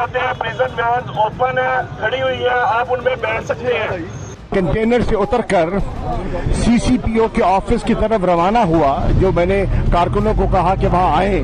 जाते हैं। Prison van open है, खड़ी हुई है, आप उनमें बैठ सकते हैं। कंटेनर से उतरकर सीसीपीओ के ऑफिस की तरफ रवाना हुआ। जो मैंने कारकुनों को कहा कि वहां आए,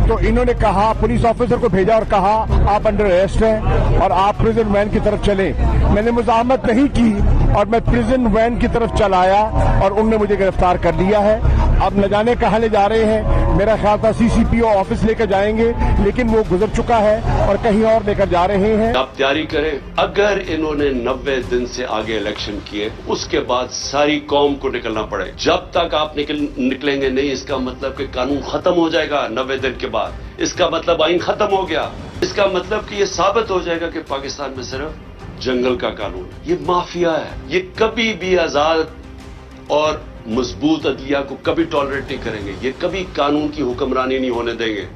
तो इन्होंने कहा, पुलिस ऑफिसर को भेजा और कहा आप अंडर अरेस्ट हैं और आप प्रिजन वैन की तरफ चले। मैंने मुजाहमत नहीं की और मैं प्रिजन वैन की तरफ चल आया और उनने मुझे गिरफ्तार कर लिया है। अब न जाने कहाँ ले जा रहे हैं। मेरा ख्याल था सीसीपीओ ऑफिस लेकर जाएंगे, लेकिन वो गुजर चुका है और कहीं और लेकर जा रहे हैं। आप तैयारी करें। अगर इन्होंने 90 दिन से आगे इलेक्शन किए, उसके बाद सारी कौम को निकलना पड़े। जब तक आप निकलेंगे नहीं, इसका मतलब कि कानून खत्म हो जाएगा 90 दिन के बाद। इसका मतलब आइन खत्म हो गया। इसका मतलब कि ये साबित हो जाएगा कि पाकिस्तान में सिर्फ जंगल का कानून, ये माफिया है। ये कभी भी आजाद और मजबूत अदलिया को कभी टॉलरेट नहीं करेंगे। ये कभी कानून की हुक्मरानी नहीं होने देंगे।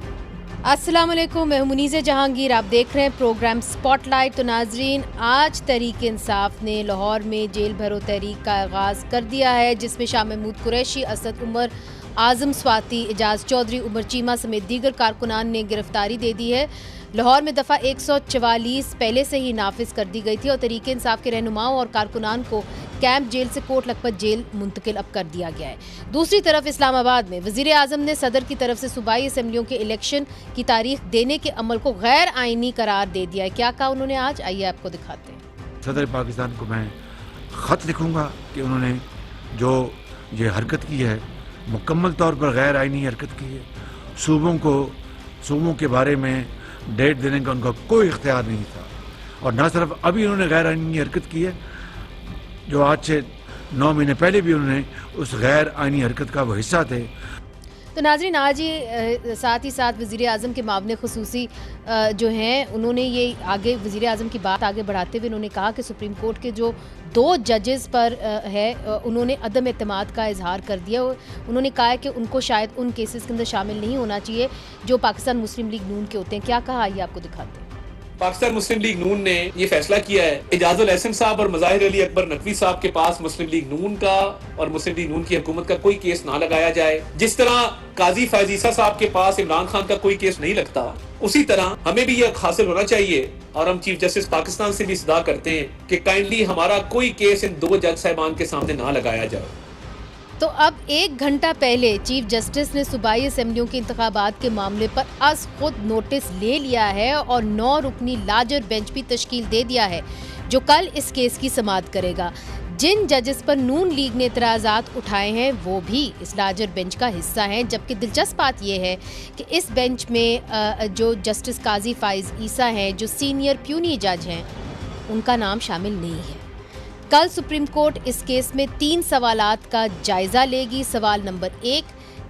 अस्सलाम वालेकुम, मैं हूं मुनीज़ा जहांगीर। आप देख रहे हैं प्रोग्राम स्पॉटलाइट। तो नाजरीन, आज तहरीक इंसाफ ने लाहौर में जेल भरो तहरीक का आगाज़ कर दिया है, जिसमें शाह महमूद कुरैशी, असद उमर, आज़म स्वाति, एजाज चौधरी, उमर चीमा समेत दीगर कारकुनान ने गिरफ्तारी दे दी है। लाहौर में दफ़ा 144 पहले से ही नाफिज कर दी गई थी और तहरीक इंसाफ के रहनुमाओं और कारकुनान को कैंप जेल से कोट लखपत जेल मुंतकिल अब कर दिया गया है। दूसरी तरफ इस्लामाबाद में वज़ीर आज़म ने सदर की तरफ से सूबाई असम्बलियों के इलेक्शन की तारीख देने के अमल को गैर आइनी करार दे दिया है। क्या कहा उन्होंने आज, आइए आपको दिखाते हैं। सदर पाकिस्तान को मैं ख़त लिखूंगा कि उन्होंने जो ये हरकत की है, मुकम्मल तौर पर गैर आइनी हरकत की है। सूबों के बारे में डेट देने का उनका कोई इख्तियार नहीं था और न सिर्फ अभी उन्होंने गैर आइनी हरकत की है, जो आज से 9 महीने पहले भी उन्होंने उस गैर आइनी हरकत का वो हिस्सा थे। तो नाज़रीन, आज ही साथ ही साथ वज़ीर आज़म के मामले खुसूसी जो हैं, उन्होंने ये आगे वज़ीर आज़म की बात आगे बढ़ाते हुए उन्होंने कहा कि सुप्रीम कोर्ट के जो 2 जजेस पर है, उन्होंने अदम एतमाद का इजहार कर दिया। उन्होंने कहा है कि उनको शायद उन केसेस के अंदर शामिल नहीं होना चाहिए जो पाकिस्तान मुस्लिम लीग नून के होते हैं। क्या कहा, आइए आपको दिखाते हैं। पाकिस्तान मुस्लिम लीग नून ने ये फैसला किया है, एजाजुल एहसन साहब और मज़ाहिर अली अकबर नकवी साहब के पास मुस्लिम लीग नून का और मुस्लिम लीग नून की हुकूमत का कोई केस ना लगाया जाए। जिस तरह काजी फैज ईसा साहब के पास इमरान खान का कोई केस नहीं लगता, उसी तरह हमें भी यह हासिल होना चाहिए और हम चीफ जस्टिस पाकिस्तान से भी सदा करते हैं कि काइंडली हमारा कोई केस इन 2 जज साहिबान के सामने ना लगाया जाए। तो अब 1 घंटा पहले चीफ जस्टिस ने सूबाई असम्बलियों के इंतखाबात के मामले पर अज खुद नोटिस ले लिया है और 9 रुकनी लार्जर बेंच भी तश्कील दे दिया है, जो कल इस केस की समाअत करेगा। जिन जजेस पर नून लीग ने इतराज़ात उठाए हैं वो भी इस लार्जर बेंच का हिस्सा हैं। जबकि दिलचस्प बात यह है कि इस बेंच में जो जस्टिस काजी फाइज ईसा हैं, जो सीनियर प्यूनी जज हैं, उनका नाम शामिल नहीं है। कल सुप्रीम कोर्ट इस केस में 3 सवालात का जायजा लेगी। सवाल नंबर 1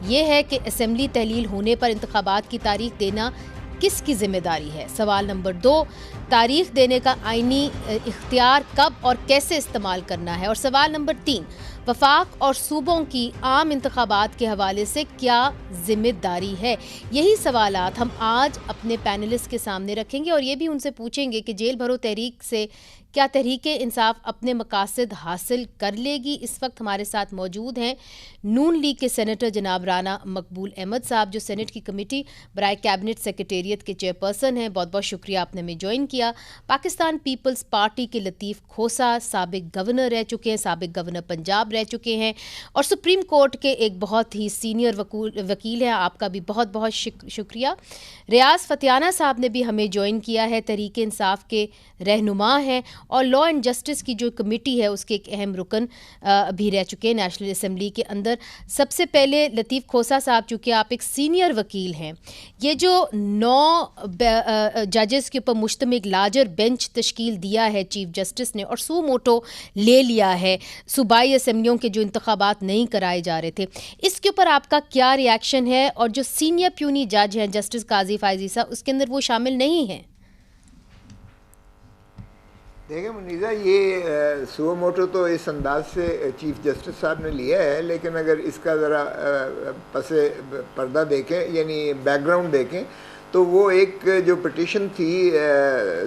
ये है कि असेंबली तहलील होने पर इंतखाबात की तारीख देना किसकी जिम्मेदारी है। सवाल नंबर 2, तारीख देने का आईनी इख्तियार कब और कैसे इस्तेमाल करना है। और सवाल नंबर 3, वफाक और सूबों की आम इंतखाबात के हवाले से क्या जिम्मेदारी है। यही सवालात हम आज अपने पैनलिस्ट के सामने रखेंगे और ये भी उनसे पूछेंगे कि जेल भरो तहरीक से क्या तहरीक इंसाफ अपने मकासद हासिल कर लेगी। इस वक्त हमारे साथ मौजूद हैं नून लीग के सेनेटर जनाब राना मकबूल अहमद साहब, जो सेनेट की कमेटी बराए कैबिनेट सेक्रेटेरिएट के चेयरपर्सन हैं। बहुत बहुत शुक्रिया आपने हमें ज्वाइन किया। पाकिस्तान पीपल्स पार्टी के लतीफ़ खोसा साबिक गवर्नर रह चुके हैं, साबिक गवर्नर पंजाब रह चुके हैं और सुप्रीम कोर्ट के एक बहुत ही सीनियर वकील हैं। आपका भी बहुत बहुत शुक्रिया। रियाज फतियाना साहब ने भी हमें ज्वाइन किया है, तहरीक इंसाफ के रहनुमा हैं और लॉ एंड जस्टिस की जो कमेटी है उसके एक अहम रुकन भी रह चुके हैं नेशनल असम्बली के अंदर। सबसे पहले लतीफ़ खोसा साहब, चूँकि आप एक सीनियर वकील हैं, ये जो 9 जजेस के ऊपर मुश्तमिल लार्जर बेंच तश्कील दिया है चीफ जस्टिस ने और सू मोटो ले लिया है सूबाई असम्बलियों के जो इंतखाबात नहीं कराए जा रहे थे, इसके ऊपर आपका क्या रिएक्शन है। और जो सीनियर प्यूनी जज हैं जस्टिस काजी फाइज ईसा, उसके अंदर वो शामिल नहीं हैं। देखिए मुनीज़ा, ये सुओ मोटो तो इस अंदाज से चीफ जस्टिस साहब ने लिया है, लेकिन अगर इसका ज़रा पसे पर्दा देखें, यानी बैकग्राउंड देखें, तो वो एक जो पिटीशन थी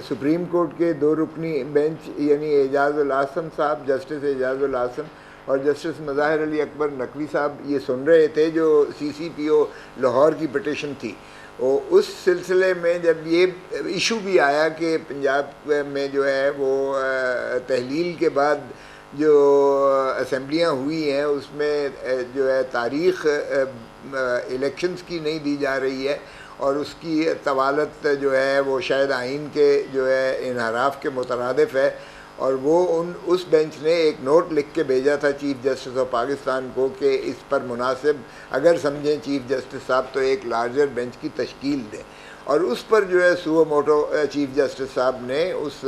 सुप्रीम कोर्ट के 2 रुकनी बेंच यानी एजाजुल आसम साहब, जस्टिस एजाजुल आसम और जस्टिस मज़ाहिर अली अकबर नकवी साहब ये सुन रहे थे, जो CCPO लाहौर की पिटीशन थी। उस सिलसिले में जब ये इशू भी आया कि पंजाब में जो है वो तहलील के बाद जो असम्बलियाँ हुई हैं उसमें जो है तारीख़ इलेक्शंस की नहीं दी जा रही है और उसकी तवालत जो है वो शायद आइन के जो है इनहराफ के मुतरादिफ है। और वो उस बेंच ने एक नोट लिख के भेजा था चीफ जस्टिस ऑफ पाकिस्तान को कि इस पर मुनासिब अगर समझें चीफ जस्टिस साहब तो एक लार्जर बेंच की तश्कील दें। और उस पर जो है सुओ मोटो चीफ जस्टिस साहब ने उस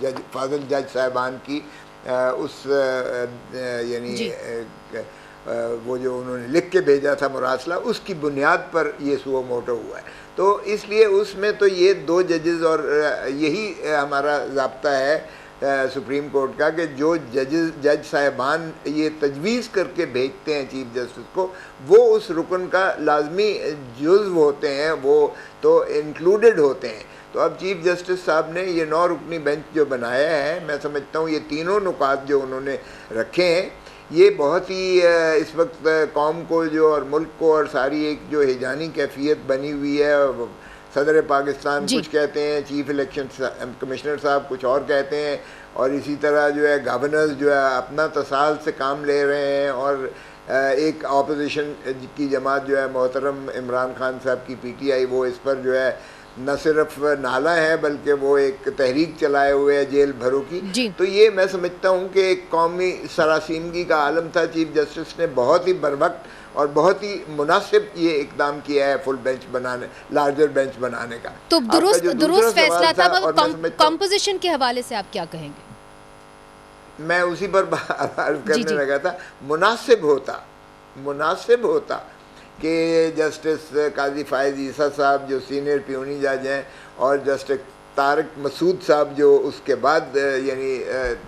जज फाजिल जज साहिबान की उस यानी वो जो उन्होंने लिख के भेजा था मुरासला, उसकी बुनियाद पर ये सुओ मोटो हुआ है। तो इसलिए उसमें तो ये 2 जजेस और यही हमारा ज़ाब्ता है सुप्रीम कोर्ट का कि जो जज साहिबान ये तजवीज़ करके भेजते हैं चीफ जस्टिस को, वो उस रुकन का लाजमी जुज़्व होते हैं, वो तो इंक्लूडेड होते हैं। तो अब चीफ जस्टिस साहब ने ये 9 रुकनी बेंच जो बनाया है, मैं समझता हूँ ये तीनों नुकात जो उन्होंने रखे हैं ये बहुत ही इस वक्त कौम को जो और मुल्क को और सारी एक जो हिजानी कैफियत बनी हुई है, सदर पाकिस्तान कुछ कहते हैं, चीफ इलेक्शन कमिश्नर साहब कुछ और कहते हैं, और इसी तरह जो है गवर्नर्स जो है अपना तसाल से काम ले रहे हैं, और एक अपोजिशन की जमात जो है मोहतरम इमरान खान साहब की PTI वो इस पर जो है न सिर्फ नाला है बल्कि वो एक तहरीक चलाए हुए है जेल भरों की। तो ये मैं समझता हूँ कि एक कौमी सरासीमगी का आलम था। चीफ जस्टिस ने बहुत ही बरवक्त और बहुत ही मुनासिब ये इकदाम किया है फुल बेंच बनाने, लार्जर बेंच बनाने का। तो दुरुस्त फैसला था। कंपोजिशन के हवाले से आप क्या कहेंगे? मैं उसी पर अर्ज करने लगा था, मुनासिब होता कि जस्टिस काजी फ़ायज़ ईसा साहब जो सीनियर प्यूनी जज हैं और जस्टिस तारिक मसूद साहब जो उसके बाद यानी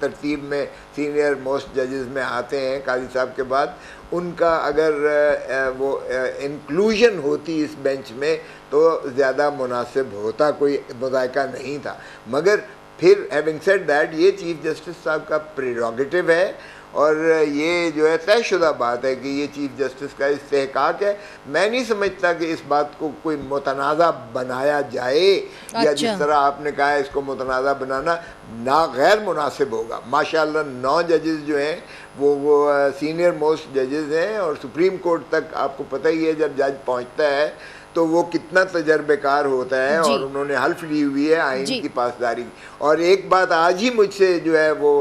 तरतीब में सीनियर मोस्ट जजेस में आते हैं काजी साहब के बाद, उनका अगर वो इंक्लूजन होती इस बेंच में तो ज़्यादा मुनासिब होता, कोई मुज़ायका नहीं था। मगर फिर हैविंग सेड दैट ये चीफ जस्टिस साहब का प्रेरोगेटिव है और ये जो है तयशुदा बात है कि ये चीफ जस्टिस का इस्तेहकाक है। मैं नहीं समझता कि इस बात को कोई मुतनाज़ा बनाया जाए या जिस तरह आपने कहा है इसको मुतनाज़ा बनाना ना गैर मुनासिब होगा। माशाअल्लाह 9 जजेस जो हैं वो सीनियर मोस्ट जजेस हैं और सुप्रीम कोर्ट तक आपको पता ही है जब जज पहुंचता है तो वो कितना तजर्बेकार होता है और उन्होंने हल्फ ली हुई है आइन की पासदारी। और एक बात आज ही मुझसे जो है वो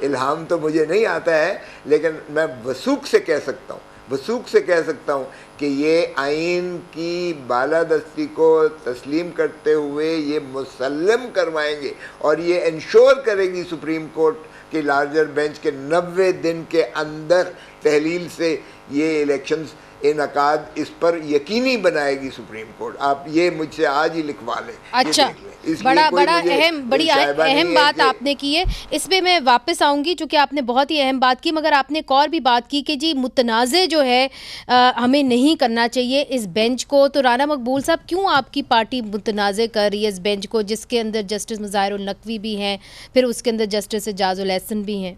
इल्हाम तो मुझे नहीं आता है लेकिन मैं वसूख से कह सकता हूँ कि ये आइन की बालादस्ती को तस्लीम करते हुए ये मुसल्लम करवाएंगे और ये इंश्योर करेगी सुप्रीम कोर्ट के लार्जर बेंच के 90 दिन के अंदर तहलील से ये इलेक्शंस इनकाद इस पर यकीनी बनाएगी सुप्रीम कोर्ट। आप ये मुझसे आज ही लिखवा लें। अच्छा, बड़ी अहम बात आपने की है, इसमें मैं वापस आऊंगी चूँकि आपने बहुत ही अहम बात की, मगर आपने एक और भी बात की कि जी मुतनाज़े जो है हमें नहीं करना चाहिए इस बेंच को। तो राना मकबूल साहब, क्यों आपकी पार्टी मुतनाज़े कर रही है इस बेंच को जिसके अंदर जस्टिस मुज़ाहिरुल नकवी भी हैं, फिर उसके अंदर जस्टिस एजाजुल एहसन भी हैं?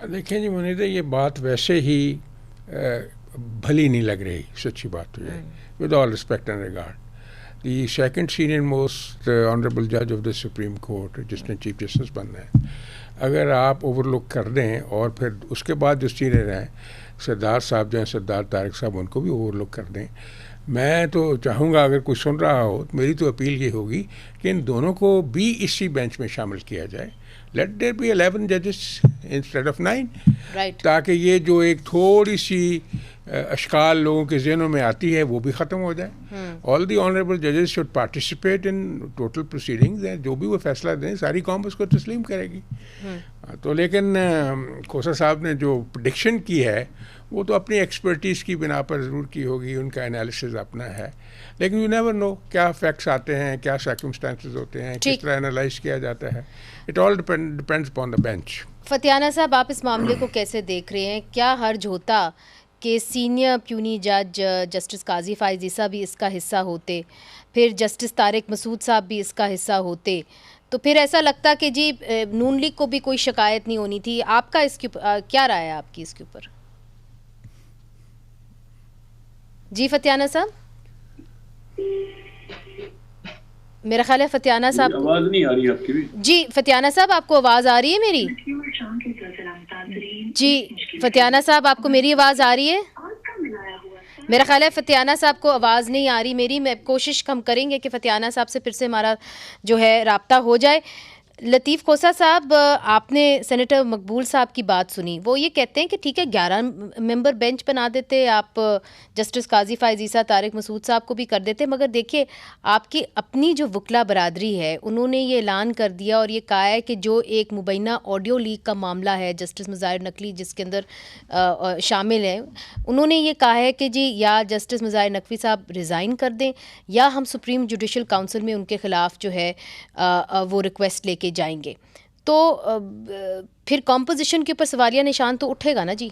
देखिए जी मुनीदा, ये बात वैसे ही भली नहीं लग रही, सच्ची बात तो है, with all respect and regard. The second senior most honourable जज ऑफ द सुप्रीम कोर्ट जिसने चीफ जस्टिस बनना है, अगर आप ओवरलुक कर दें और फिर उसके बाद जो सीनियर हैं सरदार साहब जो हैं, सरदार तारिक साहब, उनको भी ओवरलुक कर दें। मैं तो चाहूँगा अगर कोई सुन रहा हो तो मेरी तो अपील ये होगी कि इन दोनों को भी इसी बेंच में शामिल किया जाए। लेट देयर बी 11 जजेस इंस्टेड ऑफ 9, ताकि ये जो एक थोड़ी सी अशकाल लोगों के जहनों में आती है वो भी ख़त्म हो जाए। ऑल दी ऑनरेबल जजेस should participate in total proceedings, जो भी वो फैसला दें सारी कौम उसको तस्लीम करेगी। तो लेकिन खोसा साहब ने जो प्रेडिक्शन की है वो तो अपनी एक्सपर्टीज़ की बिना पर ज़रूर की होगी, उनका एनालिसिस अपना है, लेकिन यू नेवर नो क्या फैक्ट्स आते हैं, क्या सर्कमस्टेंसेस होते हैं, किस तरह एनालाइज किया जाता है। It all depends upon the bench. फतियाना साहब, आप इस मामले को कैसे देख रहे हैं? क्या हर्ज होता कि सीनियर प्यूनी जज जस्टिस काजी फ़ायज़ ईसा भी इसका हिस्सा होते, फिर जस्टिस तारिक मसूद साहब भी इसका हिस्सा होते, तो फिर ऐसा लगता कि जी नून लीग को भी कोई शिकायत नहीं होनी थी। आपका इसके ऊपर क्या राय है आपकी इसके ऊपर? जी फतियाना साहब। मेरा ख्याल है फतियाना साहब, आवाज नहीं आ रही आपकी भी। जी फतियाना साहब, आपको आवाज आ रही है मेरी? जी फतियाना साहब, आपको मेरी आवाज आ रही है? मेरा ख्याल है फतियाना साहब को आवाज़ नहीं आ रही मेरी। मैं कोशिश हम करेंगे कि फतियाना साहब से फिर से हमारा जो है राब्ता हो जाए। लतीफ़ खोसा साहब, आपने सेनेटर मकबूल साहब की बात सुनी। वो ये कहते हैं कि ठीक है 11 मेंबर बेंच बना देते, आप जस्टिस काजी फ़ाइज़ ईसा तारिक मसूद साहब को भी कर देते, मगर देखिए आपकी अपनी जो वकला बरादरी है उन्होंने ये ऐलान कर दिया और ये कहा है कि जो एक मुबैना ऑडियो लीक का मामला है जस्टिस मुज़ाहिर नकवी जिसके अंदर शामिल है, उन्होंने ये कहा है कि जी या जस्टिस मुज़ाहिर नकवी साहब रिज़ाइन कर दें या हम सुप्रीम जुडिशल काउंसिल में उनके ख़िलाफ़ जो है वो रिक्वेस्ट लेके जाएंगे। तो फिर कॉम्पोजिशन के ऊपर सवालिया निशान तो उठेगा ना जी।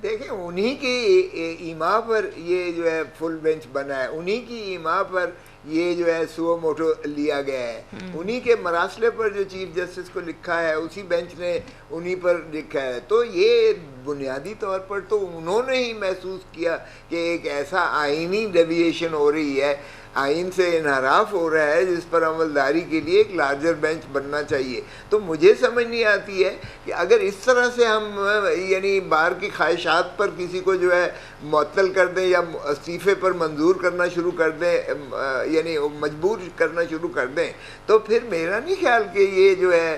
देखिए उन्हीं की ईमा पर ये जो है फुल बेंच बना है, उन्हीं की ईमा पर ये जो है सुओ मोटो लिया गया है, उन्हीं के मरासले पर जो चीफ जस्टिस को लिखा है उसी बेंच ने उन्हीं पर लिखा है। तो ये बुनियादी तौर पर तो उन्होंने ही महसूस किया कि एक ऐसा आईनी डेविएशन हो रही है, आइन से इनहराफ हो रहा है जिस पर अमलदारी के लिए एक लार्जर बेंच बनना चाहिए। तो मुझे समझ नहीं आती है कि अगर इस तरह से हम यानी बाहर की ख्वाहिशात पर किसी को जो है मुअत्तल कर दें या इस्तीफ़े पर मंजूर करना शुरू कर दें, यानी मजबूर करना शुरू कर दें, तो फिर मेरा नहीं ख्याल कि ये जो है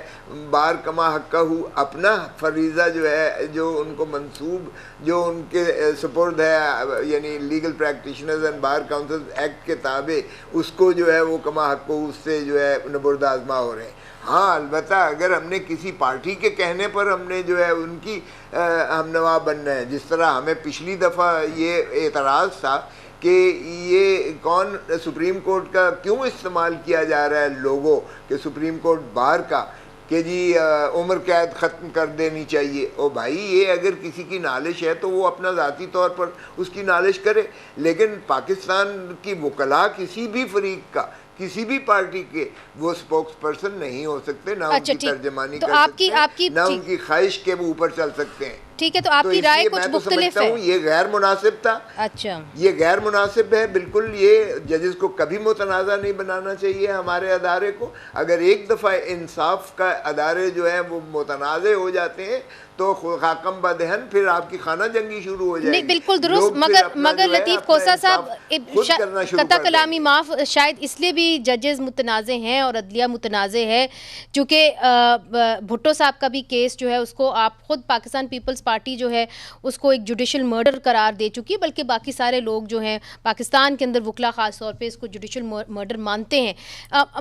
बार कमा हक्का हु अपना फरीज़ा जो है जो उनको मंसूब जो उनके सपोर्ट है यानी legal practitioners and bar council act के ताबे उसको जो है वो कमा हक्को उससे जो है नबुर्द आजमा हो रहे हैं। हाँ अलबत्ता अगर हमने किसी पार्टी के कहने पर हमने जो है उनकी हमनवा बनना है, जिस तरह हमें पिछली दफ़ा ये एतराज़ था कि ये कौन सुप्रीम कोर्ट का क्यों इस्तेमाल किया जा रहा है लोगों के सुप्रीम कोर्ट बार का कि जी उम्र कैद ख़त्म कर देनी चाहिए। ओ भाई ये अगर किसी की नालिश है तो वो अपना ज़ाती तौर पर उसकी नालिश करे, लेकिन पाकिस्तान की वकला किसी भी फरीक का किसी भी पार्टी के वो स्पोक्स पर्सन नहीं हो सकते, ना उनकी तर्जमानी कर सकते हैं, ना उनकी ख्वाहिश के ऊपर चल सकते हैं। ठीक है, तो आपकी राय कुछ मुख्तलिफ है। ये गैर मुनासिब था। अच्छा, ये गैर मुनासिब है बिल्कुल। ये जजेस को कभी मुतनाज़ा नहीं बनाना चाहिए हमारे अदारे को। अगर एक दफ़ा इंसाफ का अदारे जो है वो मुतनाज़े हो जाते हैं तो खाकम बदहन फिर आपकी खाना जंगी शुरू हो जाएगी। नहीं बिल्कुल दुरुस्त, मगर लतीफ़ खोसा साहब कता कलामी माफ, शायद इसलिए भी जजेस मुतनाज़े हैं और अदलिया मुतनाज़े है चूँकि भुट्टो साहब का भी केस जो है उसको आप खुद पाकिस्तान पीपल्स पार्टी जो है उसको एक जुडिशल मर्डर करार दे चुकी है, बल्कि बाकी सारे लोग जो हैं पाकिस्तान के अंदर वकला ख़ास तौर पे इसको जुडिशल मर्डर मानते हैं।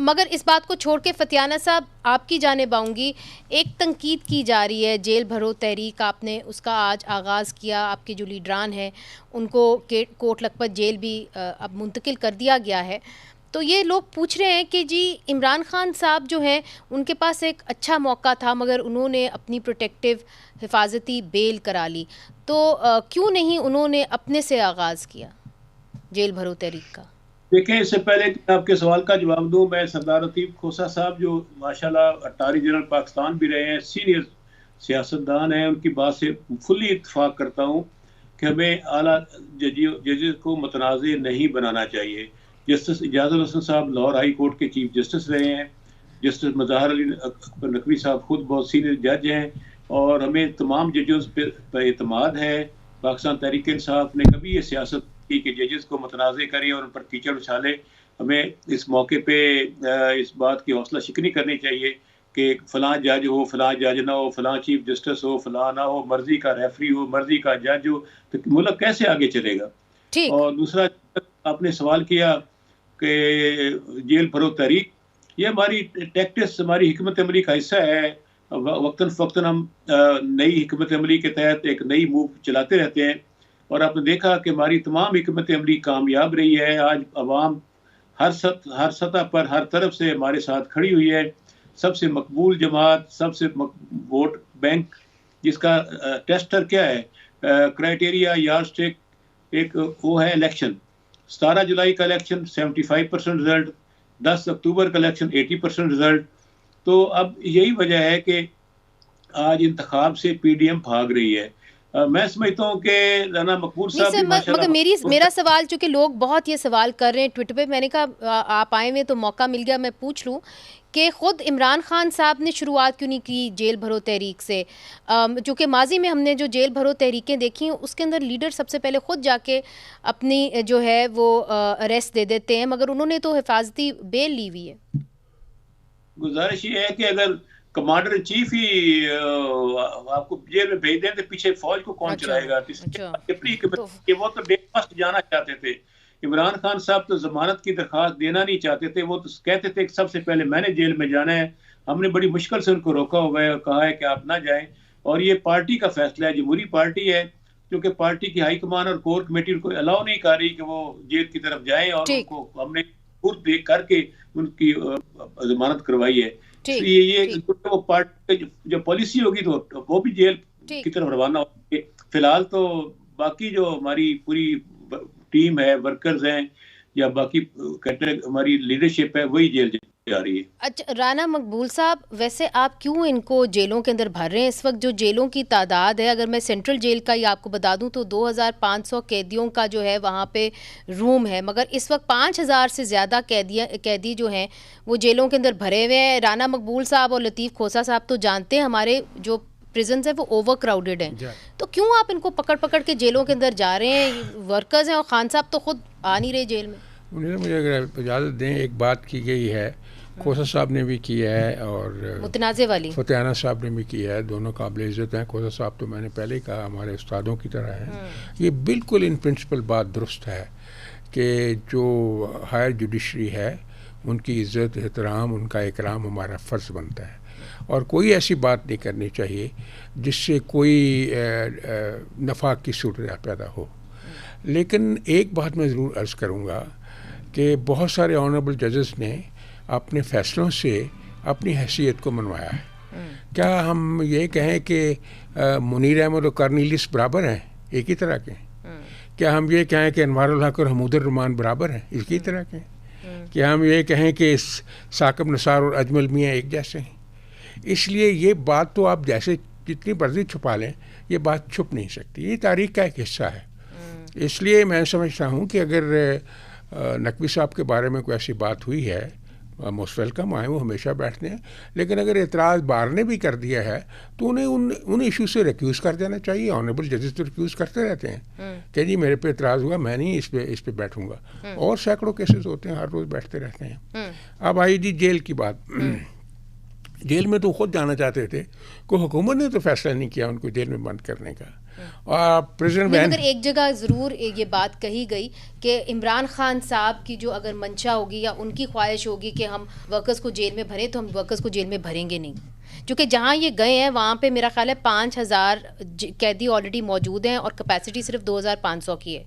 मगर इस बात को छोड़ के फतियाना साहब आपकी जानिब आऊँगी। एक तनकीद की जा रही है जेल भरो तहरीक, आपने उसका आज आगाज़ किया, आपके जो लीडरान हैं उनको कोट लखपत जेल भी अब मुंतकिल कर दिया गया है। तो ये लोग पूछ रहे हैं कि जी इमरान खान साहब जो हैं उनके पास एक अच्छा मौका था मगर उन्होंने अपनी प्रोटेक्टिव हिफाजती बेल करा ली, तो क्यों नहीं उन्होंने अपने से आगाज़ किया जेल भरो तहरीक का? देखें, इससे पहले कि आपके सवाल का जवाब दूं, मैं सरदार लतीफ़ खोसा साहब जो माशाल्लाह अटारी जनरल पाकिस्तान भी रहे हैं, सीनियर सियासतदान हैं, उनकी बात से फुल्ली इत्तफाक करता हूँ कि हमें आला जजेस को मुतनाज़े नहीं बनाना चाहिए। जस्टिस इजाज़ुल हसन साहब लाहौर हाई कोर्ट के चीफ जस्टिस रहे हैं, जस्टिस मुज़ाहिर अली नकवी साहब खुद बहुत सीनियर जज हैं और हमें तमाम जजेस पर एतमाद है। पाकिस्तान तहरीक इंसाफ ने कभी ये सियासत की कि जजेस को मुतनाज़े करें और उन पर कीचड़ उछाले। हमें इस मौके पर इस बात की हौसला शिकनी करनी चाहिए कि फ़लाँ जज हो, फ़लाँ जज ना हो, फ़लाँ चीफ जस्टिस हो, फ़लाँ ना हो, मर्ज़ी का रेफरी हो, मर्ज़ी का जज हो, तो मुल्क कैसे आगे चलेगा? और दूसरा आपने सवाल किया कि जेल भरो तहरीक, ये हमारी टैक्टिस, हमारी हिकमत अमली का हिस्सा है। वक्तन फ़क्तन हम नई हिकमत अमली के तहत एक नई मूव चलाते रहते हैं और आपने देखा कि हमारी तमाम हिकमत अमली कामयाब रही है। आज अवाम हर सतह पर हर तरफ से हमारे साथ खड़ी हुई है। सबसे मकबूल जमात, सबसे वोट बैंक जिसका टेस्टर क्या है, क्राइटेरिया यार्डस्टिक एक वो है इलेक्शन। 17 जुलाई का इलेक्शन 75% रिजल्ट, 10 अक्टूबर का इलेक्शन 80% रिजल्ट। तो अब यही वजह है कि आज इंतखाब से PDM भाग रही है। मैं समझता हूँ कि राना मकबूल नहीं साहब सर, भी माशाल्लाह मगर मेरा सवाल, चूंकि लोग बहुत ये सवाल कर रहे हैं ट्विटर पे, मैंने कहा आप आए हुए तो मौका मिल गया मैं पूछ लूं कि खुद इमरान खान साहब ने शुरुआत क्यों नहीं की जेल भरो तहरीक से। चूँकि माजी में हमने जो जेल भरो तहरीकें देखी हैं उसके अंदर लीडर सबसे पहले खुद जाके अपनी जो है वो अरेस्ट दे देते हैं, मगर उन्होंने तो हिफाजती बेल ली हुई है। गुजारिश ये है कि अगर कमांडर इन चीफ ही आपको जेल में भेज दें तो पीछे फौज को कौन चलाएगा? कि वो तो बेफास्ट जाना चाहते थे। इमरान खान साहब तो जमानत की दरखास्त देना नहीं चाहते थे, वो तो कहते थे कि सबसे पहले मैंने जेल में जाना है। हमने बड़ी मुश्किल से उनको रोका हुआ है और कहा है कि आप ना जाएं, और ये पार्टी का फैसला है, जमहूरी पार्टी है, क्योंकि पार्टी की हाईकमान और कोर कमेटी उनको अलाउ नहीं कर रही कि वो जेल की तरफ जाए, और उनको हमने पूर्व देख करके उनकी जमानत करवाई है। ये वो पार्टी जो पॉलिसी होगी तो वो भी जेल की तरफ रवाना होगी। फिलहाल तो बाकी जो हमारी पूरी टीम है, वर्कर्स हैं या बाकी हमारी लीडरशिप है, वही जेल जा रही है। अच्छा राना मकबूल साहब, वैसे आप क्यों इनको जेलों के अंदर भर रहे हैं? इस वक्त जो जेलों की तादाद है, अगर मैं सेंट्रल जेल का ही आपको बता दूं तो 2500 कैदियों का जो है वहाँ पे रूम है, मगर इस वक्त 5000 से ज़्यादा कैदी जो हैं वो जेलों के अंदर भरे हुए हैं। राना मकबूल साहब और लतीफ़ खोसा साहब तो जानते हैं हमारे जो प्रिजन्स है वो ओवर क्राउडेड हैं, तो क्यों आप इनको पकड़ पकड़ के जेलों के अंदर जा रहे हैं? वर्कर्स हैं और खान साहब तो खुद आ नहीं रहे जेल में। मुझे अगर इजाज़त दें, एक बात की गई है, खोसा साहब ने भी किया है और मुतनाज़े वाली फतेहाना साहब ने भी किया है, दोनों काबिल इज़्ज़त हैं। खोसा साहब तो मैंने पहले ही कहा हमारे उस्तादों की तरह हैं। ये बिल्कुल इन प्रिंसिपल बात दुरुस्त है कि जो हायर जुडिशरी है उनकी इज़्ज़त एहतराम, उनका इकराम हमारा फ़र्ज़ बनता है, और कोई ऐसी बात नहीं करनी चाहिए जिससे कोई नफाक की सूरत पैदा हो। लेकिन एक बात मैं ज़रूर अर्ज़ करूँगा कि बहुत सारे ऑनरेबल जजेस ने अपने फ़ैसलों से अपनी हैसियत को मनवाया है। क्या हम ये कहें कि मुनीर अहमद और कार्निलिस बराबर हैं, एक ही तरह के? क्या हम ये कहें कि अनवारुल हक और हमूदुर रहमान बराबर हैं, एक ही तरह के? क्या हम ये कहें कि साकिब निसार और अजमल मियाँ एक जैसे हैं? इसलिए ये बात तो आप जैसे जितनी मर्जी छुपा लें, ये बात छुप नहीं सकती, ये तारीख़ का एक हिस्सा है। इसलिए मैं समझता हूँ कि अगर नकवी साहब के बारे में कोई ऐसी बात हुई है, मोस्ट वेलकम आए, वो हमेशा बैठते हैं, लेकिन अगर एतराज़ बार ने भी कर दिया है तो उन्हें उन इशू से रिक्यूज़ कर देना चाहिए। ऑनरेबल जजेस तो रिक्यूज़ करते रहते हैं कि जी मेरे पे एतराज़ हुआ, मैं नहीं इस पे बैठूंगा, और सैकड़ों केसेस होते हैं, हर रोज़ बैठते रहते हैं। अब आई जी जेल की बात। जेल में तो खुद जाना चाहते थे, कोई हुकूमत ने तो फैसला नहीं किया उनको जेल में बंद करने का। और प्रेसिडेंट मगर एक जगह ज़रूर ये बात कही गई कि इमरान खान साहब की जो अगर मंशा होगी या उनकी ख्वाहिश होगी कि हम वर्कर्स को जेल में भरें, तो हम वर्कर्स को जेल में भरेंगे नहीं, क्योंकि जहाँ ये गए हैं वहाँ पे मेरा ख्याल है 5000 कैदी ऑलरेडी मौजूद हैं और कैपेसिटी सिर्फ 2500 की है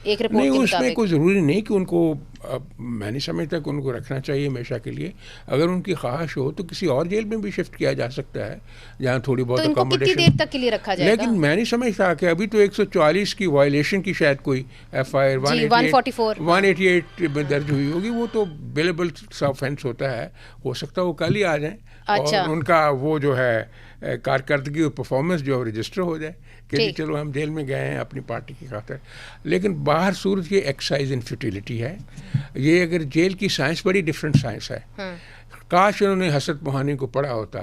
एक रिपोर्ट नहीं, के उसमें मुताबिक। कोई ज़रूरी नहीं कि उनको, मैं नहीं समझता कि उनको रखना चाहिए हमेशा के लिए। अगर उनकी ख्वाहिश हो तो किसी और जेल में भी शिफ्ट किया जा सकता है जहाँ थोड़ी बहुत तो इनको कितनी देर तक के लिए रखा जाएगा? लेकिन मैं नहीं समझता कि अभी तो 144 की वायलेशन की शायद कोई FIR 188 में दर्ज हुई होगी, वो तो बेलेबल ऑफेंस होता है, हो सकता है वो कल ही आ जाएं। अच्छा। और उनका वो जो है कारकर्दगी और परफॉर्मेंस जो रजिस्टर हो जाए कि चलो हम जेल में गए हैं अपनी पार्टी की खातिर। लेकिन बाहर सूरत ये एक्सरसाइज इन फ्यूटिलिटी है। ये अगर जेल की साइंस बड़ी डिफरेंट साइंस है। काश उन्होंने हसरत मोहानी को पढ़ा होता,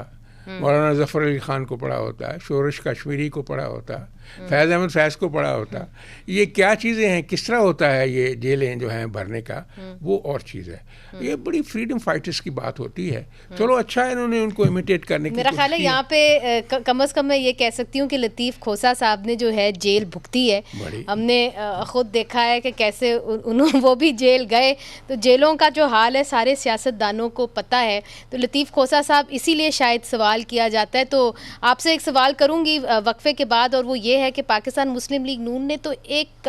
मौलाना जफ़र अली ख़ान को पढ़ा होता, शोरश कश्मीरी को पढ़ा होता, फैज़ अहमद फैज़ को पढ़ा होता। ये क्या चीज़ें हैं, किस तरह होता है ये जेलें जो हैं भरने का, वो और चीज़ है। ये बड़ी फ्रीडम फाइटर्स की बात होती है। चलो अच्छा है इन्होंने उनको इमिटेट करने की मेरा ख्याल है यहाँ पे कम से कम मैं ये कह सकती हूँ कि लतीफ़ खोसा साहब ने जो है जेल भुगती है। हमने खुद देखा है कि कैसे वो भी जेल गए, तो जेलों का जो हाल है सारे सियासतदानों को पता है। तो लतीफ़ खोसा साहब इसीलिए शायद सवाल किया जाता है। तो आपसे एक सवाल करूँगी वक्फे के बाद, और वो ये है कि पाकिस्तान मुस्लिम लीग नून ने तो एक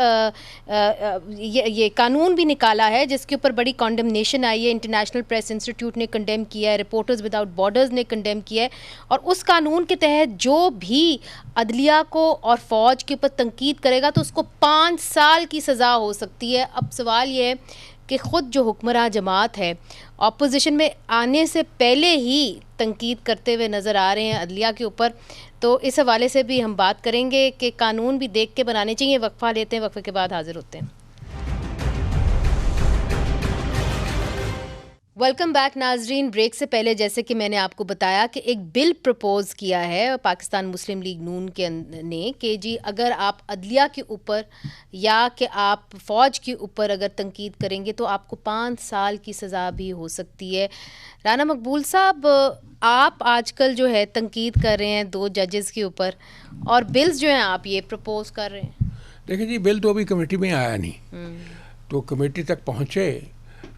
ये कानून भी निकाला है जिसके ऊपर बड़ी कॉन्डेमनेशन आई है। इंटरनेशनल प्रेस इंस्टीट्यूट ने कंडेम किया है, रिपोर्टर्स विदाउट बॉर्डर्स ने कंडेम किया है, और उस कानून के तहत जो भी अदलिया को और फौज के ऊपर तंकीद करेगा तो उसको 5 साल की सज़ा हो सकती है। अब सवाल ये है कि ख़ुद जो हुक्मरान जमात है ऑपोजिशन में आने से पहले ही तनकीद करते हुए नज़र आ रहे हैं अदलिया के ऊपर। तो इस हवाले से भी हम बात करेंगे कि कानून भी देख के बनाने चाहिए। वक्फा लेते हैं, वक्फे के बाद हाजिर होते हैं। वेलकम बैक नाजरीन। ब्रेक से पहले जैसे कि मैंने आपको बताया कि एक बिल प्रपोज़ किया है पाकिस्तान मुस्लिम लीग नून के ने कि जी अगर आप अदलिया के ऊपर या कि आप फ़ौज के ऊपर अगर तनकीद करेंगे तो आपको 5 साल की सज़ा भी हो सकती है। राना मकबूल साहब, आप आजकल जो है तनकीद कर रहे हैं 2 जजेस के ऊपर और बिल्स जो हैं आप ये प्रपोज़ कर रहे हैं। देखिए जी, बिल तो अभी कमेटी में आया नहीं, तो कमेटी तक पहुँचे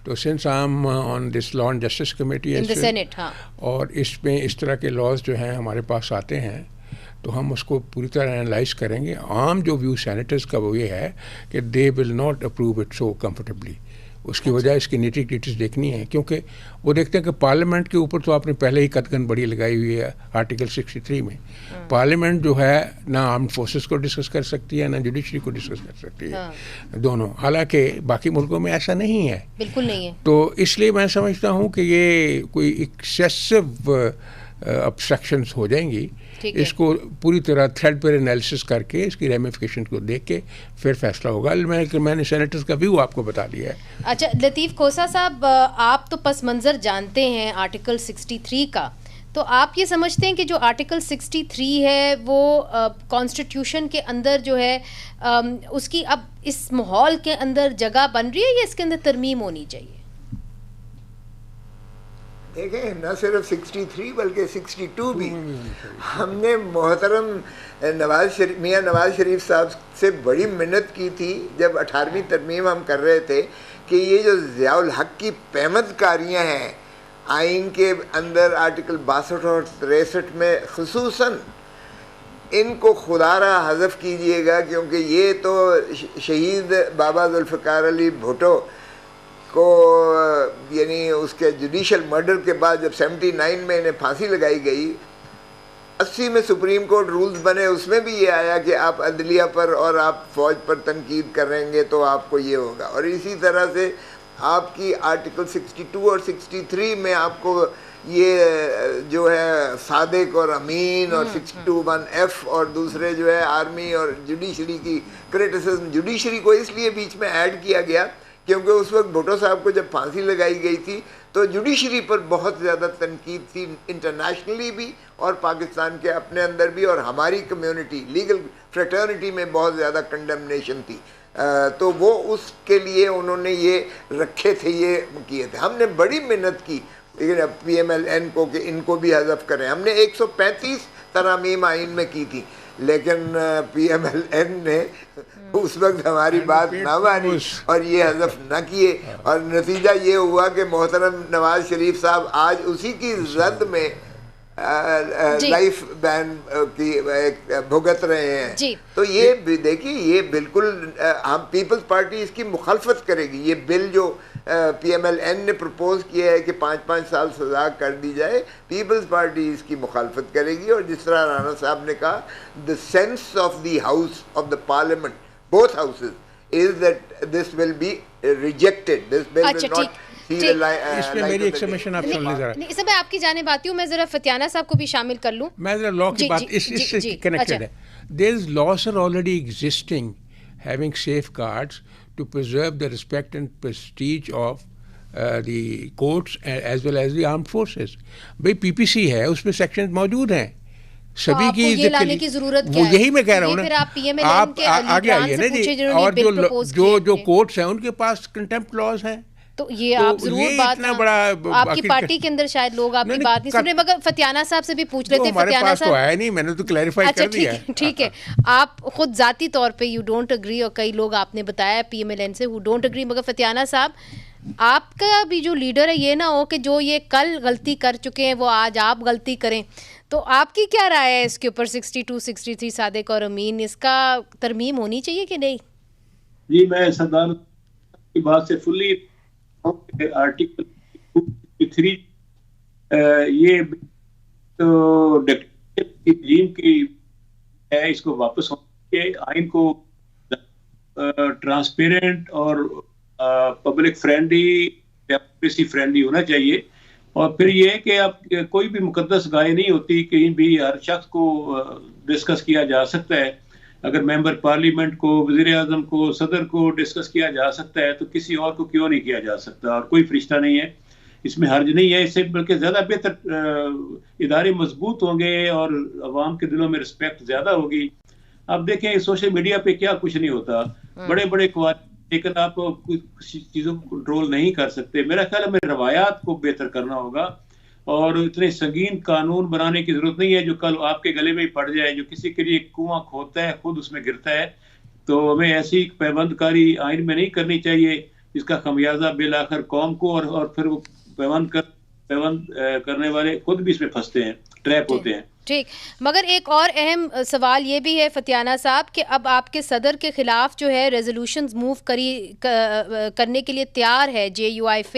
तो since I am on this law and justice committee in the senate, हाँ, और इसमें इस तरह के लॉज जो हैं हमारे पास आते हैं तो हम उसको पूरी तरह एनालाइज करेंगे। आम जो व्यू सेनेटर्स का वो ये है कि they will not approve it so comfortably. उसकी वजह इसकी नीटी क्रिटिस देखनी है, क्योंकि वो देखते हैं कि पार्लियामेंट के ऊपर तो आपने पहले ही कदगन बड़ी लगाई हुई है आर्टिकल 63 में। पार्लियामेंट जो है ना आर्म्ड फोर्सेस को डिस्कस कर सकती है ना जुडिशरी को डिस्कस कर सकती है, दोनों। हालांकि बाकी मुल्कों में ऐसा नहीं है, बिल्कुल नहीं है। तो इसलिए मैं समझता हूँ कि ये कोई एक्सेसिव ऑब्स्ट्रक्शंस हो जाएंगी। इसको पूरी तरह थ्रेड पर एनालिसिस करके इसकी रेमिफिकेशन को देख के फिर फैसला होगा। मैंने सेनेटर्स का व्यू आपको बता दिया है। अच्छा लतीफ़ खोसा साहब, आप तो पस मंज़र जानते हैं आर्टिकल 63 का, तो आप ये समझते हैं कि जो आर्टिकल 63 है वो कॉन्स्टिट्यूशन के अंदर जो है उसकी अब इस माहौल के अंदर जगह बन रही है या इसके अंदर तरमीम होनी चाहिए? देखें, न सिर्फ 63 बल्कि 62 भी हमने मोहतरम मियाँ नवाज शरीफ साहब से बड़ी मिन्नत की थी जब 18वीं तरमीम हम कर रहे थे कि ये जो ज़ियाउल हक की पैमदकारियाँ हैं आइन के अंदर आर्टिकल 62 और 63 में खुसूसन, इनको खुदारा हज़फ कीजिएगा, क्योंकि ये तो शहीद बाबा जुल्फ़िकार अली भुट्टो को यानी उसके जुडिशल मर्डर के बाद जब 79 में इन्हें फांसी लगाई गई, 80 में सुप्रीम कोर्ट रूल्स बने, उसमें भी ये आया कि आप अदलिया पर और आप फ़ौज पर तनकीद करेंगे तो आपको ये होगा। और इसी तरह से आपकी आर्टिकल 62 और 63 में आपको ये जो है सादिक और अमीन और 621F और दूसरे जो है आर्मी और जुडिशरी की क्रिटिसिज्म, जुडिशरी को इसलिए बीच में ऐड किया गया क्योंकि उस वक्त भुट्टो साहब को जब फांसी लगाई गई थी तो जुडिशरी पर बहुत ज़्यादा तनकीद थी, इंटरनेशनली भी और पाकिस्तान के अपने अंदर भी, और हमारी कम्युनिटी लीगल फ्रेटर्निटी में बहुत ज़्यादा कंडेमनेशन थी। तो वो उसके लिए उन्होंने ये रखे थे, ये किए थे। हमने बड़ी मेहनत की PMLN को कि इनको भी हज़फ करें। हमने 135 तरामीम आइन में की थी, लेकिन PMLN ने उस वक्त हमारी बात ना मानी और ये हज़फ न किए, और नतीजा ये हुआ कि मोहतरम नवाज शरीफ साहब आज उसी की जद में लाइफ बैन की भुगत रहे हैं। तो ये देखिए, ये बिल्कुल हम पीपल्स पार्टी इसकी मुखालफत करेगी। ये बिल जो PMLN ने प्रपोज किया है कि 5-5 साल सजा कर दी जाए, पीपल्स पार्टी इसकी मुखालफत करेगी। और जिस तरह राना साहब ने कहा, the sense of the house of the parliament, both houses, is that this will be rejected, this bill will not. इसमें मेरी एक सबमिशन आप सुन लीजिए जरा। इस मैं आपकी जानिब आती हूँ, मैं जरा फतियाना साहब को भी शामिल कर लूँ। मैं जरा लॉ की बात इससे कनेक्टेड है। These laws are already existing, having safeguards to preserve the respect and prestige of the courts as well as the armed forces. भाई PPC है, उसमें सेक्शन मौजूद हैं सभी की ये लाने की जरूरत क्या वो है? यही मैं कह रहा हूँ ना, आप आगे आइए ना जी। और जो कोर्ट्स हैं उनके पास कंटेम्प्ट लॉज हैं, तो ये आप जरूर बात आपकी पार्टी के अंदर शायद लोग आपकी बात नहीं सुन रहे, मगर फतियाना साहब से भी पूछ लेते। फतियाना साहब तो आया नहीं, मैंने तो क्लैरिफाई कर दिया है। ठीक है, आप खुद जाती तौर पे यू डोंट एग्री और कई लोग आपने बताया PMLN से हु डोंट एग्री, मगर फतियाना साहब आपका भी जो लीडर है ये ना हो कि जो ये कल गलती कर चुके हैं वो आज आप गलती करें। तो आपकी क्या राय है इसके ऊपर? 62, 63 सादिक और अमीन, इसका तरमीम होनी चाहिए कि नहीं? जी, मैं सरदार की बात से फुल्ली आर्टिकल 3 ये तो डिक्टेटरशिप की है, इसको वापस होने के आइन को ट्रांसपेरेंट और पब्लिक फ्रेंडली, डेमोक्रेसी फ्रेंडली होना चाहिए। और फिर ये है कि अब कोई भी मुकद्दस गाय नहीं होती, कहीं भी हर शख्स को डिस्कस किया जा सकता है। अगर मेंबर पार्लियामेंट को, वज़ीर आज़म को, सदर को डिस्कस किया जा सकता है तो किसी और को क्यों नहीं किया जा सकता। और कोई फरिश्ता नहीं है, इसमें हर्ज नहीं है। इससे बल्कि ज़्यादा बेहतर इदारे मजबूत होंगे और अवाम के दिलों में रिस्पेक्ट ज़्यादा होगी। अब देखें सोशल मीडिया पे क्या कुछ नहीं होता, बड़े बड़े लेकिन आप कुछ चीज़ों को कंट्रोल नहीं कर सकते। मेरा ख्याल है हमें रवायात को बेहतर करना होगा और इतने संगीन कानून बनाने की जरूरत नहीं है जो कल आपके गले में ही पड़ जाए। जो किसी के लिए कुआं खोदता है खुद उसमें गिरता है। तो हमें ऐसी पैबंदकारी आइन में नहीं करनी चाहिए जिसका खमियाजा बिल आखिर कौम को और फिर वो पैबंद करने वाले खुद भी इसमें फंसते हैं, ट्रैप होते हैं। ठीक, मगर एक और अहम सवाल ये भी है फतियाना साहब कि अब आपके सदर के खिलाफ जो है रेजोल्यूशंस मूव करने के लिए तैयार है JUIF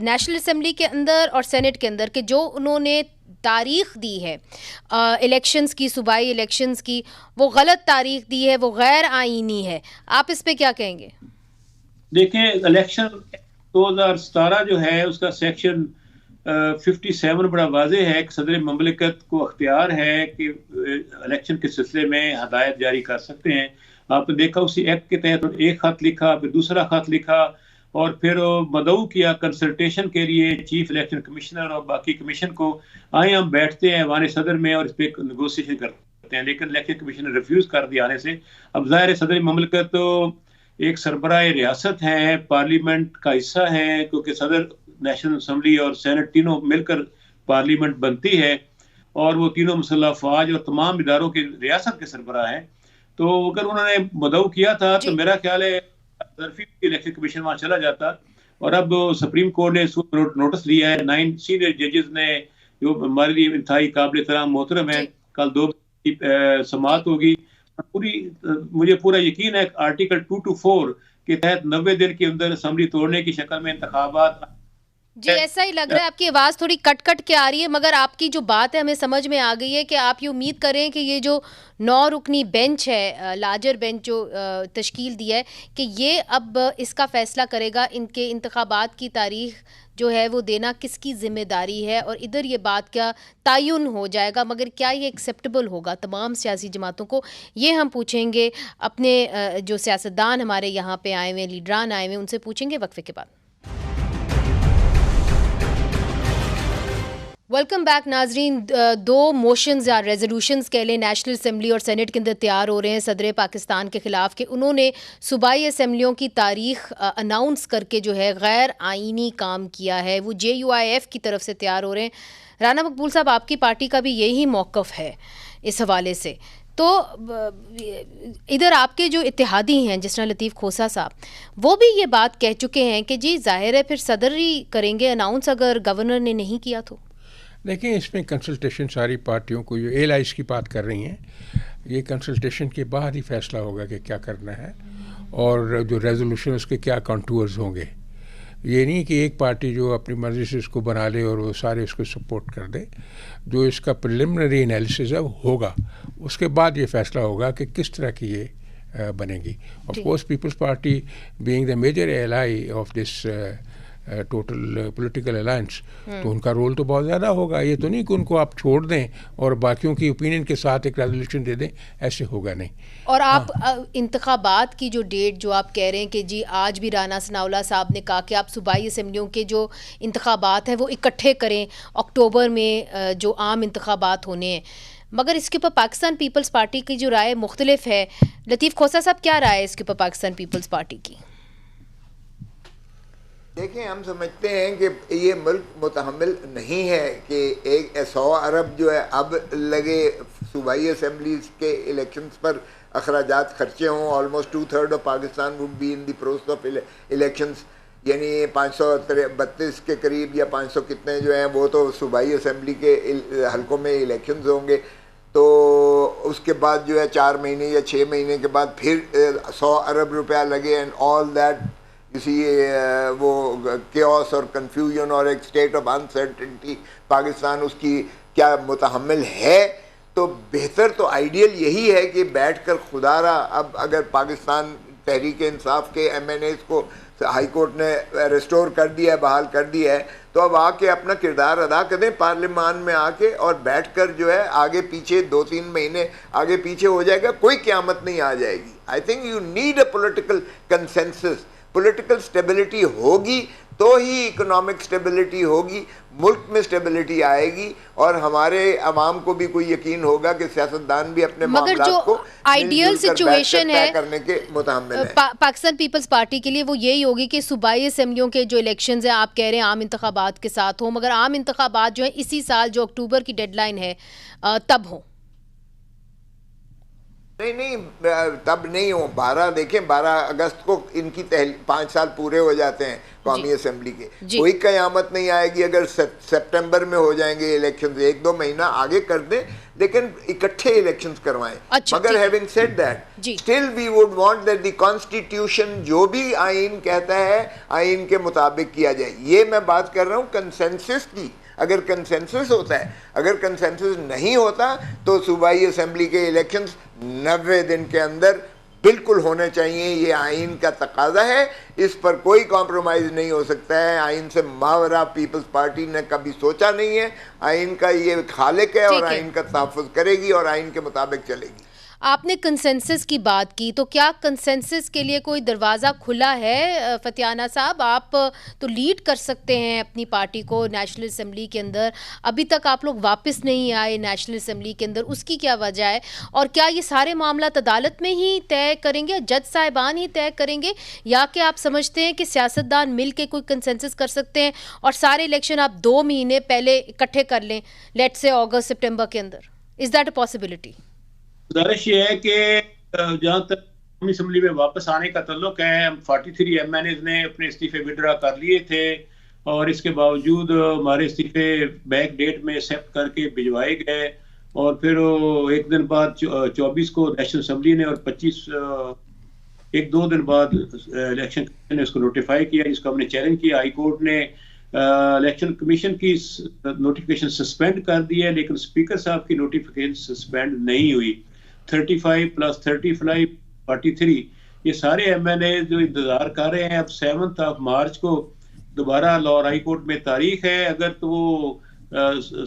नेशनल असेंबली के अंदर और सेनेट के अंदर, कि जो उन्होंने तारीख दी है इलेक्शंस की, सूबाई इलेक्शंस की, वो गलत तारीख दी है, वो गैर आईनी है। आप इस पे क्या कहेंगे? देखें, इलेक्शन 2017 जो है उसका सेक्शन 57 बड़ा वाज़ेह है कि सदर ममलिकत को अख्तियार है कि इलेक्शन के सिलसिले में हदायत जारी कर सकते हैं। आपने देखा उसी एक्ट के तहत एक खत लिखा, फिर दूसरा खत लिखा और फिर मदऊ किया कंसल्टेशन के लिए चीफ इलेक्शन कमिश्नर और बाकी कमीशन को। आए हम बैठते हैं वाने सदर में और इस पर नेगोशिएशन करते हैं, लेकिन इलेक्शन कमीशन ने रिफ्यूज़ कर दिया आने से। अब ज़ाहिर है सदर ममलिकत तो एक सरबराह रियासत है, पार्लियामेंट का हिस्सा है, क्योंकि सदर, नेशनल असेंबली और सेनेट तीनों मिलकर पार्लियामेंट बनती है और वो तीनों मुसल्लह फौज और तमाम इदारों की रियासत के सरबराह हैं। तो अगर उन्होंने मदऊ किया था तो मेरा ख्याल है इलेक्शन कमीशन वहाँ चला जाता। और अब सुप्रीम कोर्ट ने नोटिस लिया है, 9 सीनियर जजेस ने, जो हमारे लिए इंतहाई काबिल एहतराम मोहतरम है। कल 2 समाअत होगी। मुझे पूरा यकीन है आर्टिकल 224 के तहत 90 दिन के अंदर असेंबली तोड़ने की शक्ल में इंतखाबात। जी, ऐसा ही लग रहा है। आपकी आवाज़ थोड़ी कट कट के आ रही है, मगर आपकी जो बात है हमें समझ में आ गई है कि आप ये उम्मीद करें कि ये जो 9 रुकनी बेंच है, लार्जर बेंच जो तश्कील दिया है, कि ये अब इसका फ़ैसला करेगा इनके इंतखाबात की तारीख जो है वो देना किसकी ज़िम्मेदारी है, और इधर ये बात क्या तयन हो जाएगा। मगर क्या ये एक्सेप्टेबल होगा तमाम सियासी जमातों को, ये हम पूछेंगे अपने जो सियासतदान हमारे यहाँ पे आए हुए, लीडरान आए हुए, उनसे पूछेंगे वक्फे के बाद। वेलकम बैक नाजरीन। 2 मोशंस या रेजोल्यूशंस कह लें नेशनल असेंबली और सेनेट के अंदर तैयार हो रहे हैं सदर पाकिस्तान के ख़िलाफ़ कि उन्होंने सूबाई असम्बलियों की तारीख अनाउंस करके जो है गैर आइनी काम किया है। वो JUIF की तरफ से तैयार हो रहे हैं। राना मकबूल साहब, आपकी पार्टी का भी यही मौक़िफ़ है इस हवाले से। तो इधर आपके जो इत्तेहादी हैं जिस तरह लतीफ़ खोसा साहब, वो भी ये बात कह चुके हैं कि जी ज़ाहिर है फिर सदर ही करेंगे अनाउंस अगर गवर्नर ने नहीं किया तो। देखिए, इसमें कंसल्टेशन सारी पार्टियों को, जो एलाइज की बात कर रही हैं, ये कंसल्टेशन के बाद ही फैसला होगा कि क्या करना है और जो रेजोल्यूशन उसके क्या कंटूर्स होंगे। ये नहीं कि एक पार्टी जो अपनी मर्ज़ी से इसको बना ले और वो सारे इसको सपोर्ट कर दे। जो इसका प्रिलिमिनरी एनालिसिस है होगा, उसके बाद ये फैसला होगा कि किस तरह की ये बनेगी। Of course Peoples Party being the major ally of this total political alliance, तो उनका रोल तो बहुत ज़्यादा होगा। ये तो नहीं कि उनको आप छोड़ दें और बाकियों की ओपिनियन के साथ एक रेजोल्यूशन दे दें, ऐसे होगा नहीं। और आप इंतखाबात की जो डेट जो आप कह रहे हैं कि जी आज भी राना सनाउल्लाह साहब ने कहा कि आप सूबाई असम्बलियों के जो इंतखाबात हैं वो इकट्ठे करें, अक्टूबर में जो आम इंतखाबात होने हैं, मगर इसके ऊपर पाकिस्तान पीपल्स पार्टी की जो राय मुख्तलिफ है। लतीफ़ खोसा साहब, क्या राय है इसके ऊपर पाकिस्तान पीपल्स पार्टी की? देखें, हम समझते हैं कि ये मुल्क मुतहम्मिल नहीं है कि एक 100 अरब जो है अब लगे सूबाई असम्बलीज के इलेक्शंस पर अखराजात खर्चे हों। Almost 2/3 of Pakistan would be in the process of elections, यानी 532 के करीब या 500 कितने जो हैं वो तो सूबाई असम्बली के हलकों में इलेक्शंस होंगे। तो उसके बाद जो है 4 महीने या 6 महीने के बाद फिर 100 अरब रुपया लगे एंड ऑल दैट इसी वो केओस और कन्फ्यूजन और एक स्टेट ऑफ अनसर्टेनिटी पाकिस्तान उसकी क्या मुतहम्मिल है। तो बेहतर तो आइडियल यही है कि बैठ कर खुदारा अब अगर पाकिस्तान तहरीक इंसाफ के MNAs को हाई कोर्ट ने रिस्टोर कर दिया है, बहाल कर दिया है, तो अब आके अपना किरदार अदा करें पार्लियामान में आके, और बैठकर जो है आगे पीछे 2-3 महीने आगे पीछे हो जाएगा, कोई क़यामत नहीं आ जाएगी। I think you need a political consensus. Political stability होगी तो ही इकोनॉमिक स्टेबिलिटी होगी, मुल्क में स्टेबिलिटी आएगी, और हमारे अवाम को भी कोई यकीन होगा कि सियासतदान भी अपने मामलात को आइडियल सिचुएशन है करने के मुताबिक है। पाकिस्तान पीपल्स पार्टी के लिए वो यही होगी कि सूबाई असेंबलियों के जो इलेक्शंस हैं, आप कह रहे हैं आम इंतखाबात के साथ हो, मगर आम इंतखाबात जो है इसी साल जो अक्टूबर की डेडलाइन है तब हो। नहीं, तब नहीं हो। 12 अगस्त को इनकी 5 साल पूरे हो जाते हैं कौमी असेंबली के। कोई कयामत नहीं आएगी अगर सितंबर में हो जाएंगे इलेक्शन, 1-2 महीना आगे कर दें, लेकिन इकट्ठे इलेक्शंस करवाएं। मगर having said that, still we would want that the constitution, जो भी आइन कहता है आइन के मुताबिक किया जाए। ये मैं बात कर रहा हूँ कंसेंसस की। अगर कंसेंसस होता है, अगर कंसेंसस नहीं होता तो सूबाई असेंबली के इलेक्शंस 90 दिन के अंदर बिल्कुल होने चाहिए। ये आइन का तकाजा है, इस पर कोई कॉम्प्रोमाइज़ नहीं हो सकता है। आइन से मावरा पीपल्स पार्टी ने कभी सोचा नहीं है। आइन का ये खालिक है और आइन का तहफ़्फ़ुज़ करेगी और आइन के मुताबिक चलेगी। आपने कंसेंसस की बात की, तो क्या कंसेंसस के लिए कोई दरवाज़ा खुला है? फतियाना साहब, आप तो लीड कर सकते हैं अपनी पार्टी को नेशनल असेंबली के अंदर, अभी तक आप लोग वापस नहीं आए नेशनल असेंबली के अंदर, उसकी क्या वजह है? और क्या ये सारे मामला अदालत में ही तय करेंगे, जज साहिबान ही तय करेंगे, या कि आप समझते हैं कि सियासतदान मिल के कोई कंसेंसस कर सकते हैं और सारे इलेक्शन आप 2 महीने पहले इकट्ठे कर लें, लेट्स से अगस्त सितंबर के अंदर? Is that a possibility? गुजारिश ये है कि जहाँ तक कौमी असम्बली में वापस आने का तल्लुक है, 43 MNAs ने अपने इस्तीफे विड्रा कर लिए थे, और इसके बावजूद हमारे इस्तीफे बैक डेट में एक्सेप्ट करके भिजवाए गए, और फिर 1 दिन बाद 24 को नेशनल असम्बली ने, और 1-2 दिन बाद इलेक्शन कमीशन ने उसको नोटिफाई किया, जिसको हमने चैलेंज किया। हाई कोर्ट ने इलेक्शन कमीशन की नोटिफिकेशन सस्पेंड कर दी है, लेकिन स्पीकर साहब की नोटिफिकेशन सस्पेंड नहीं हुई। 35 + 35 43 ये सारे MNA जो इंतजार कर रहे हैं। अब 7 मार्च को दोबारा लाहौर हाई कोर्ट में तारीख है। अगर तो वो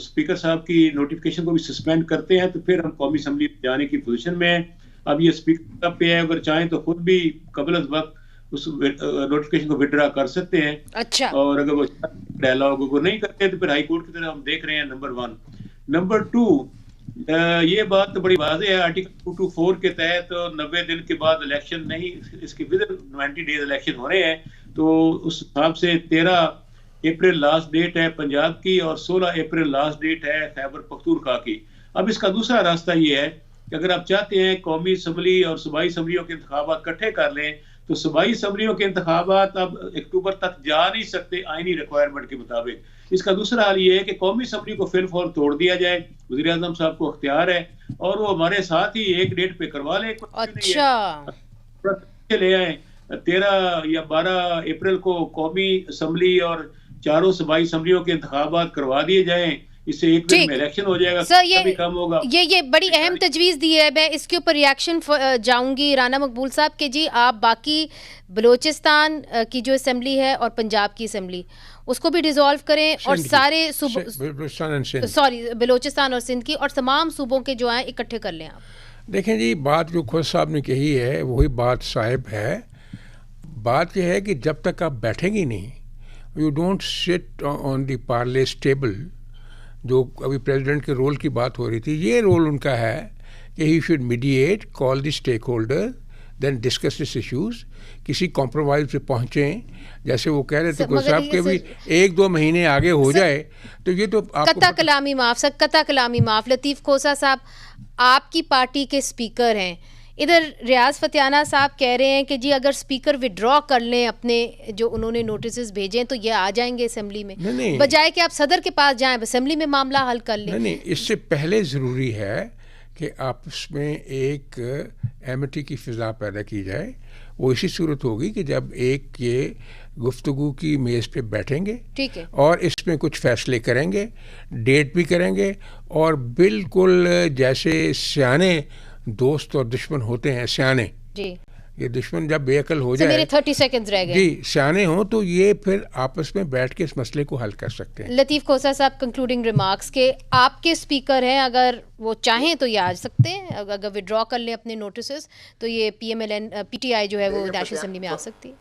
स्पीकर साहब की नोटिफिकेशन को भी सस्पेंड करते हैं तो फिर हम कौमी असम्बली जाने की पोजीशन में हैं। अब ये स्पीकर पे है, अगर चाहें तो खुद भी कबल वक्त उस नोटिफिकेशन को विड्रा कर सकते हैं। अच्छा। और अगर वो डायलॉग को नहीं करते तो फिर हाई कोर्ट की तरफ हम देख रहे हैं। नंबर 1। नंबर 2, ये बात तो बड़ी वाज़ेह है, आर्टिकल 224 के तहत 90 दिन के बाद इलेक्शन नहीं, इसके विद 90 डेज इलेक्शन हो रहे हैं। तो उस हिसाब से 13 अप्रैल लास्ट डेट है पंजाब की, और 16 अप्रैल लास्ट डेट है खैबर पख्तूनख्वा की। अब इसका दूसरा रास्ता ये है कि अगर आप चाहते हैं कौमी असम्बली और सूबाई असम्बलियों के इंतखाबात इकट्ठे कर लें, तो सूबाई असम्बलियों के इंतखाबात अब अक्टूबर तक जा नहीं सकते आईनी रिक्वायरमेंट के मुताबिक। इसका दूसरा हाल ये है कि कौमी असम्बली को फिलफौर तोड़ दिया जाए। वज़ीर आज़म साहब को अख्तियार है और वो हमारे साथ ही एक डेट पे करवा ले। अच्छा, ले आए 13 या 12 अप्रैल को कौमी असम्बली और चारों सूबाई असम्बलियों के इंतखाबात करवा दिए जाएं। इससे एक दिन में इलेक्शन हो जाएगा, सर। ये कम होगा। ये बड़ी अहम तजवीज़ दी है। मैं इसके ऊपर रिएक्शन जाऊंगी राना मकबूल साहब के। जी, आप बाकी बलोचिस्तान की जो असम्बली है और पंजाब की असम्बली उसको भी डिसॉल्व करें, और सारे बलोचिस्तान और सिंध की और तमाम सूबों के जो हैं इकट्ठे कर लें आप। देखें जी, बात जो खुद साहब ने कही है वही बात साहिब है। बात यह है कि जब तक आप बैठेंगे नहीं, you don't sit on the parlour's table. जो अभी प्रेसिडेंट के रोल की बात हो रही थी, ये रोल उनका है कि he should mediate, call the stake holder, then discuss this issues, किसी कॉम्प्रोमाइज़ पे पहुँचें। जैसे वो कह रहे थे गुल साहब के भी 1-2 महीने आगे हो जाए तो ये तो कता कलामी माफ़। लतीफ़ खोसा साहब, आपकी पार्टी के स्पीकर हैं, इधर रियाज फतियाना साहब कह रहे हैं कि जी अगर स्पीकर विड्रॉ कर लें अपने जो उन्होंने नोटिस भेजें तो ये आ जाएंगे असेंबली में, बजाय कि आप सदर के पास जाएं, असेंबली में मामला हल कर लें। नहीं, इससे पहले ज़रूरी है कि आपस में एक एमिटी की फ़िज़ा पैदा की जाए। वो इसी सूरत होगी कि जब एक ये गुफ्तगू की मेज़ पे बैठेंगे, ठीक है, और इसमें कुछ फ़ैसले करेंगे, डेट भी करेंगे, और बिल्कुल जैसे सियाने दोस्त और दुश्मन होते हैं, सियाने जी, ये दुश्मन जब बेअकल हो सर, जाए, मेरे 30 सेकंड्स रह गए जी, सियाने हो तो ये फिर आपस में बैठ के इस मसले को हल कर सकते हैं। लतीफ़ खोसा साहब, कंक्लूडिंग रिमार्क्स के आपके स्पीकर हैं, अगर वो चाहें तो ये आ सकते हैं, अगर विड्रॉ कर लें अपने नोटिसेस तो ये PMLN PTI जो है वो नेशनल असेंबली में आ सकती है।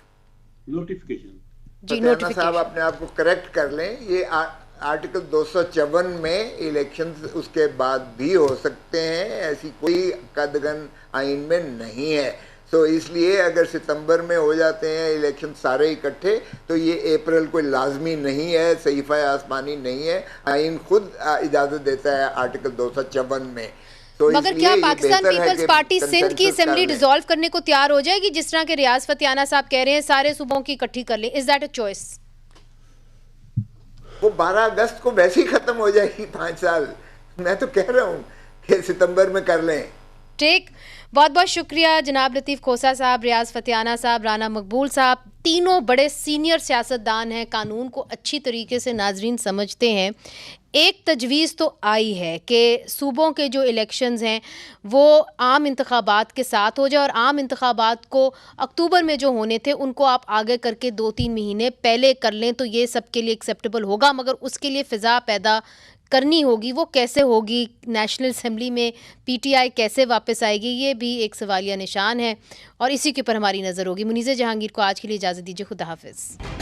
नोटिफिकेशन जी, साहब नोटिफिकेशन अपने आप को करेक्ट कर लें, ये आर्टिकल 254 में इलेक्शंस उसके बाद भी हो सकते हैं, ऐसी कोई कदगन आइन में नहीं है। तो इसलिए अगर सितंबर में हो जाते हैं इलेक्शन सारे इकट्ठे तो ये अप्रैल कोई लाजमी नहीं है, सहीफा आसमानी नहीं है, आइन खुद इजाज़त देता है आर्टिकल 254 में। तो मगर क्या पाकिस्तान पीपल्स पार्टी सिंध की असेंबली डिसॉल्व करने को तैयार हो जाएगी, जिस तरह के रियाज फतियाना साहब कह रहे हैं सारे सूबों की इकट्ठी कर लें? Is that a choice? वो 12 अगस्त को वैसे ही खत्म हो जाएगी, 5 साल। मैं तो कह रहा हूँ कि सितंबर में कर लें। ठीक, बहुत बहुत शुक्रिया जनाब लतीफ़ खोसा साहब, रियाज फतियाना साहब, राना मकबूल साहब, तीनों बड़े सीनियर सियासतदान हैं, कानून को अच्छी तरीके से नाजरीन समझते हैं। एक तजवीज़ तो आई है कि सूबों के जो इलेक्शंस हैं वो आम इंतखाबात के साथ हो जाए, और आम इंतखाबात को अक्टूबर में जो होने थे उनको आप आगे करके 2-3 महीने पहले कर लें तो ये सबके लिए एक्सेप्टेबल होगा। मगर उसके लिए फ़िज़ा पैदा करनी होगी, वो कैसे होगी? नेशनल असेंबली में PTI कैसे वापस आएगी? ये भी एक सवालिया निशान है और इसी के ऊपर हमारी नज़र होगी। मुनीज़ा जहांगीर को आज के लिए इजाज़त दीजिए। खुदा हाफिज़।